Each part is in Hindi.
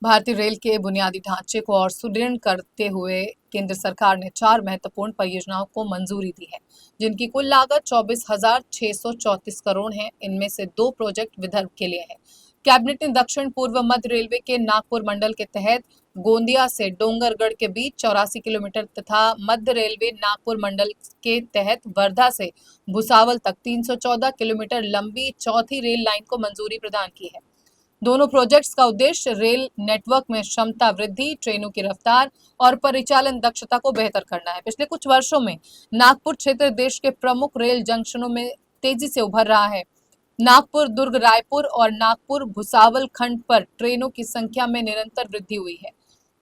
भारतीय रेल के बुनियादी ढांचे को और सुदृढ़ करते हुए केंद्र सरकार ने 4 महत्वपूर्ण परियोजनाओं को मंजूरी दी है, जिनकी कुल लागत 24,634 करोड़ है। इनमें से 2 प्रोजेक्ट विदर्भ के लिए है। कैबिनेट ने दक्षिण पूर्व मध्य रेलवे के नागपुर मंडल के तहत गोंदिया से डोंगरगढ़ के बीच 84 किलोमीटर तथा मध्य रेलवे नागपुर मंडल के तहत वर्धा से भुसावल तक 314 किलोमीटर लंबी चौथी रेल लाइन को मंजूरी प्रदान की है। दोनों प्रोजेक्ट्स का उद्देश्य रेल नेटवर्क में क्षमता वृद्धि, ट्रेनों की रफ्तार और परिचालन दक्षता को बेहतर करना है। पिछले कुछ वर्षों में नागपुर क्षेत्र देश के प्रमुख रेल जंक्शनों में तेजी से उभर रहा है। नागपुर दुर्ग रायपुर और नागपुर भुसावल खंड पर ट्रेनों की संख्या में निरंतर वृद्धि हुई है।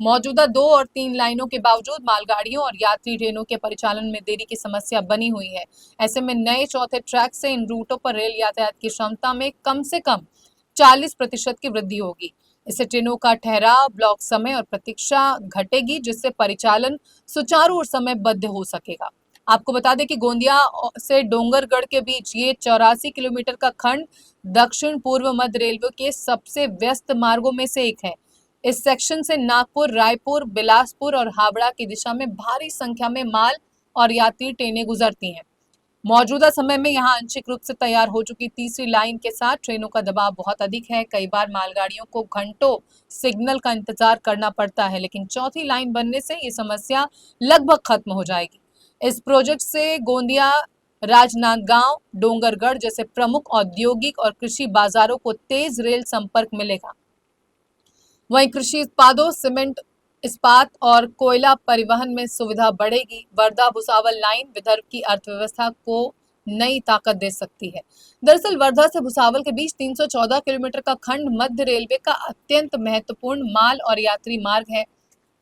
मौजूदा 2 और 3 लाइनों के बावजूद मालगाड़ियों और यात्री ट्रेनों के परिचालन में देरी की समस्या बनी हुई है। ऐसे में नए चौथे ट्रैक से इन रूटों पर रेल यातायात की क्षमता में कम से कम 40% की वृद्धि होगी। इससे ट्रेनों का ठहराव, ब्लॉक समय और प्रतीक्षा घटेगी, जिससे परिचालन सुचारू और समयबद्ध हो सकेगा। आपको बता दें कि गोंदिया से डोंगरगढ़ के बीच ये 84 किलोमीटर का खंड दक्षिण पूर्व मध्य रेलवे के सबसे व्यस्त मार्गों में से एक है। इस सेक्शन से नागपुर, रायपुर, बिलासपुर और हावड़ा की दिशा में भारी संख्या में माल और यात्री ट्रेनें गुजरती हैं। मौजूदा समय में यहां आंशिक रूप से तैयार हो चुकी तीसरी लाइन के साथ ट्रेनों का दबाव बहुत अधिक है। कई बार मालगाड़ियों को घंटों सिग्नल का इंतजार करना पड़ता है, लेकिन चौथी लाइन बनने से ये समस्या लगभग खत्म हो जाएगी। इस प्रोजेक्ट से गोंदिया, राजनांदगांव, डोंगरगढ़ जैसे प्रमुख औद्योगिक और कृषि बाजारों को तेज रेल संपर्क मिलेगा। वहीं कृषि उत्पादों, सीमेंट, इस्पात और कोयला परिवहन में सुविधा बढ़ेगी। वर्धा भुसावल लाइन विदर्भ की अर्थव्यवस्था को नई ताकत दे सकती है। दरअसल वर्धा से भुसावल के बीच 314 किलोमीटर का खंड मध्य रेलवे का अत्यंत महत्वपूर्ण माल और यात्री मार्ग है।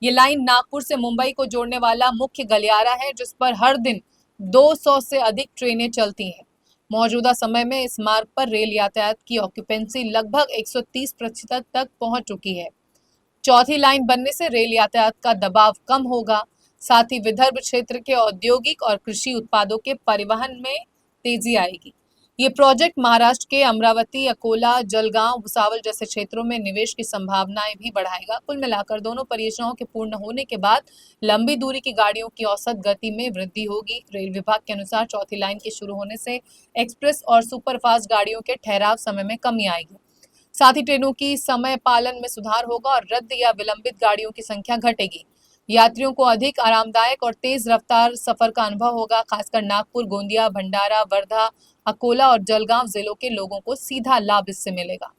ये लाइन नागपुर से मुंबई को जोड़ने वाला मुख्य गलियारा है, जिस पर हर दिन 200 से अधिक ट्रेनें चलती हैं। मौजूदा समय में इस मार्ग पर रेल यातायात की ऑक्यूपेंसी लगभग 130% तक पहुंच चुकी है। चौथी लाइन बनने से रेल यातायात का दबाव कम होगा, साथ ही विदर्भ क्षेत्र के औद्योगिक और कृषि उत्पादों के परिवहन में तेजी आएगी। ये प्रोजेक्ट महाराष्ट्र के अमरावती, अकोला, जलगांव, भुसावल जैसे क्षेत्रों में निवेश की संभावनाएं भी बढ़ाएगा। कुल मिलाकर दोनों परियोजनाओं के पूर्ण होने के बाद लंबी दूरी की गाड़ियों की औसत गति में वृद्धि होगी। रेल विभाग के अनुसार चौथी लाइन के शुरू होने से एक्सप्रेस और सुपरफास्ट गाड़ियों के ठहराव समय में कमी आएगी। साथ ही ट्रेनों की समय पालन में सुधार होगा और रद्द या विलंबित गाड़ियों की संख्या घटेगी। यात्रियों को अधिक आरामदायक और तेज रफ्तार सफर का अनुभव होगा। खासकर नागपुर, गोंदिया, भंडारा, वर्धा, अकोला और जलगांव जिलों के लोगों को सीधा लाभ इससे मिलेगा।